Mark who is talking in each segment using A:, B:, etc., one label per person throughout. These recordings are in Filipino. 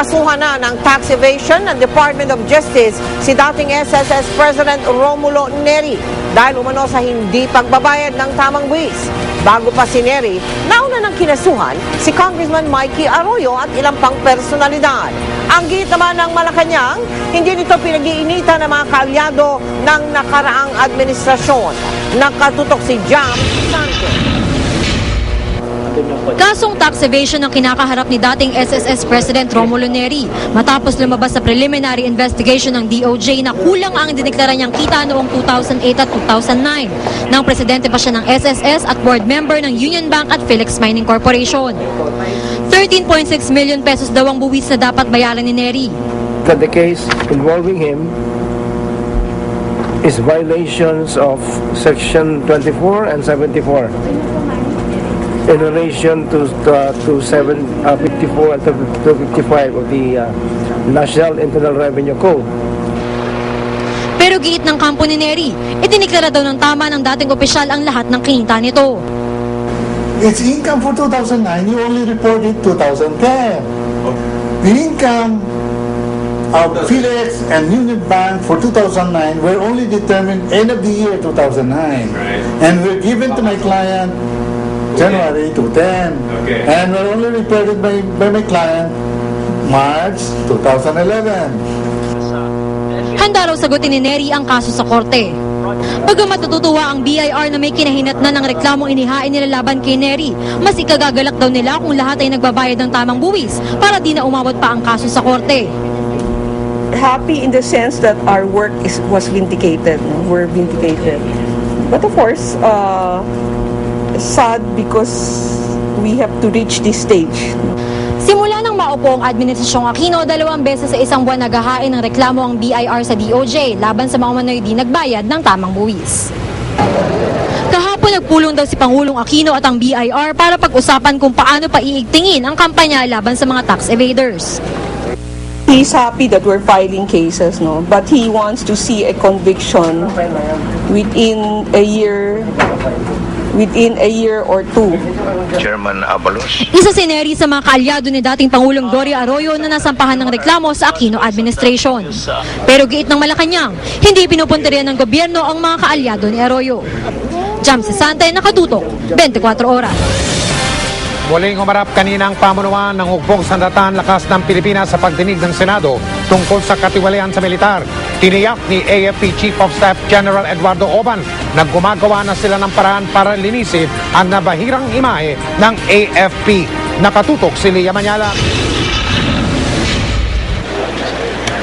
A: Nakasuhan na ng tax evasion ng Department of Justice si dating SSS President Romulo Neri dahil umano sa hindi pagbabayad ng tamang buwis. Bago pa si Neri, nauna ng kinasuhan si Congressman Mikey Arroyo at ilang pang personalidad. Ang git naman ng Malacanang, hindi nito pinag-iinitan ng mga kaalyado ng nakaraang administrasyon. Nakatutok si Jam Santos.
B: Kasong tax evasion ang kinakaharap ni dating SSS President Romulo Neri matapos lumabas sa preliminary investigation ng DOJ na kulang ang dineklara niyang kita noong 2008 at 2009 nang presidente pa siya ng SSS at board member ng Union Bank at Philex Mining Corporation. 13.6 million pesos daw ang buwis na dapat bayaran ni Neri.
C: The case involving him is violations of Section 24 and 74. In relation to 54 and 255 of the National Internal Revenue Code.
B: Pero giit ng kampo ni Neri, itiniklara daw ng tama ng dating opisyal ang lahat ng kinita nito.
D: Its income for 2009, you only reported 2010. The income of Philex and Union Bank for 2009 were only determined end of the year 2009. And were given to my client January 2010. Okay. And were only reported by my client March 2011.
B: Handa raw sagutin ni Neri ang kaso sa korte. Bagamat natutuwa ang BIR na may kinahinatnan ng reklamong inihain nila laban kay Neri, mas ikagagalak daw nila kung lahat ay nagbabayad ng tamang buwis para di na umabot pa ang kaso sa korte.
E: Happy in the sense that our work was vindicated. We're vindicated. But of course, sad because we have to reach this stage.
B: Simula nang maupo ang Administrasyong Aquino, 2 beses sa isang buwan naghahain ng reklamo ang BIR sa DOJ laban sa mga umano'y di nagbayad ng tamang buwis. Kahapon nagpulong daw si Pangulong Aquino at ang BIR para pag-usapan kung paano pa iigtingin ang kampanya laban sa mga tax evaders.
E: He's happy that we're filing cases, no? But he wants to see a conviction within a year or two.
F: Chairman Abalos.
B: Isa si Neri sa mga kaalyado ni dating Pangulong Gloria Arroyo na nasampahan ng reklamo sa Aquino administration. Pero giit ng Malacanang, hindi pinupuntiryan ng gobyerno ang mga kaalyado ni Arroyo. Jam Sesante, nakatutok, 24 oras.
G: Muling humarap kanina ang pamunuan ng Hukbong Sandatahang Lakas ng Pilipinas sa pagdinig ng Senado tungkol sa katiwalian sa militar. Tiniyak ni AFP Chief of Staff General Eduardo Oban na gumagawa na sila ng paraan para linisin ang nabahirang imahe ng AFP. Nakatutok si Lia Manyala.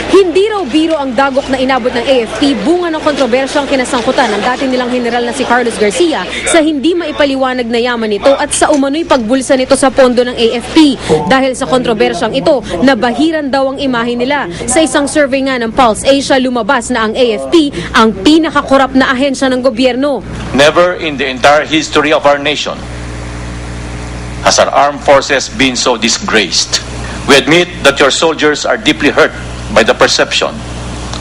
H: Hindi raw biro ang dagok na inabot ng AFP, bunga ng kontrobersyang kinasangkutan ng dating nilang general na si Carlos Garcia sa hindi maipaliwanag na yaman nito at sa umano'y pagbulsa nito sa pondo ng AFP. Dahil sa kontrobersyang ito, nabahiran daw ang imahe nila. Sa isang survey nga ng Pulse Asia, lumabas na ang AFP ang pinakakorap na ahensya ng gobyerno.
F: Never in the entire history of our nation has our armed forces been so disgraced. We admit that your soldiers are deeply hurt by the perception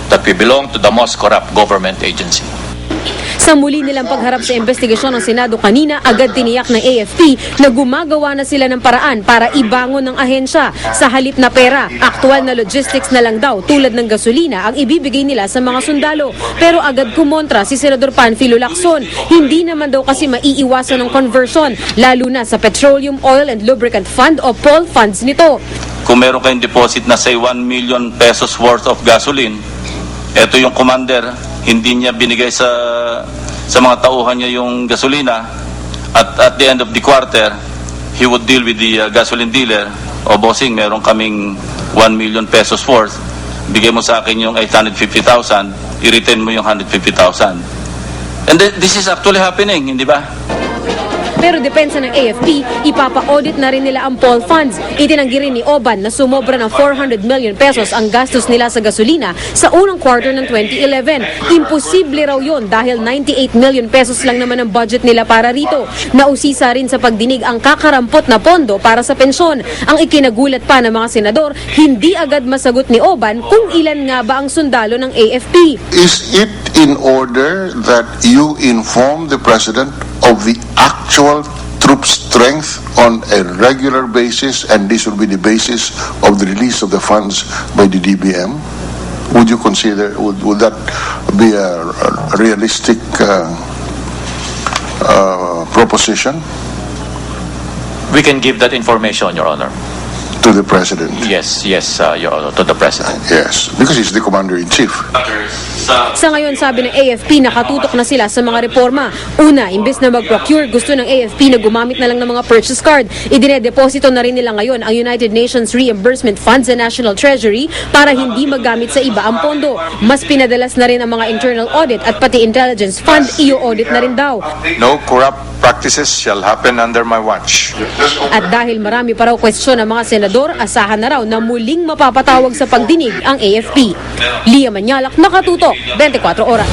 F: that we belong to the most corrupt government agency.
H: Sa muli nilang pagharap sa investigasyon ng Senado kanina, agad tiniyak ng AFP na gumagawa na sila ng paraan para ibangon ng ahensya. Sa halip na pera, aktual na logistics na lang daw tulad ng gasolina ang ibibigay nila sa mga sundalo. Pero agad kumontra si Senador Panfilo Lacson. Hindi naman daw kasi maiiwasan ng conversion, lalo na sa Petroleum, Oil and Lubricant Fund o POL funds nito.
F: Kung meron kayong deposit na say 1 million pesos worth of gasoline, ito yung commander, hindi niya binigay sa mga tauhan niya yung gasolina, at the end of the quarter, he would deal with the gasoline dealer. O bossing, meron kaming 1 million pesos worth, bigay mo sa akin yung 850,000, i-retain mo yung 150,000. And this is actually happening, hindi ba?
H: Pero depensa ng AFP, ipapa-audit na rin nila ang POL funds. Itinanggi rin ni Oban na sumobra ng 400 million pesos ang gastos nila sa gasolina sa unang quarter ng 2011. Imposible raw yun dahil 98 million pesos lang naman ang budget nila para rito. Nausisa rin sa pagdinig ang kakarampot na pondo para sa pensyon. Ang ikinagulat pa ng mga senador, hindi agad masagot ni Oban kung ilan nga ba ang sundalo ng AFP.
I: Is it in order that you inform the President of the actual troop strength on a regular basis, and this will be the basis of the release of the funds by the DBM? Would you consider, would that be a realistic proposition
J: We can give that information, Your Honor.
I: to the President?
J: Yes, Your Honor, to the President.
I: Yes, because he's the Commander-in-Chief.
H: Sa ngayon, sabi ng AFP, nakatutok na sila sa mga reforma. Una, imbes na mag-procure, gusto ng AFP na gumamit na lang ng mga purchase card. Idine-deposito na rin nila ngayon ang United Nations Reimbursement Fund sa National Treasury para hindi magamit sa iba ang pondo. Mas pinadalas na rin ang mga internal audit at pati intelligence fund, i-audit na rin daw.
K: No corrupt practices shall happen under my watch.
H: At dahil marami pa raw kwestiyon ng mga senador, asahan na raw na muling mapapatawag sa pagdinig ang AFP. Lia Manyalak, nakatutok, 24 oras.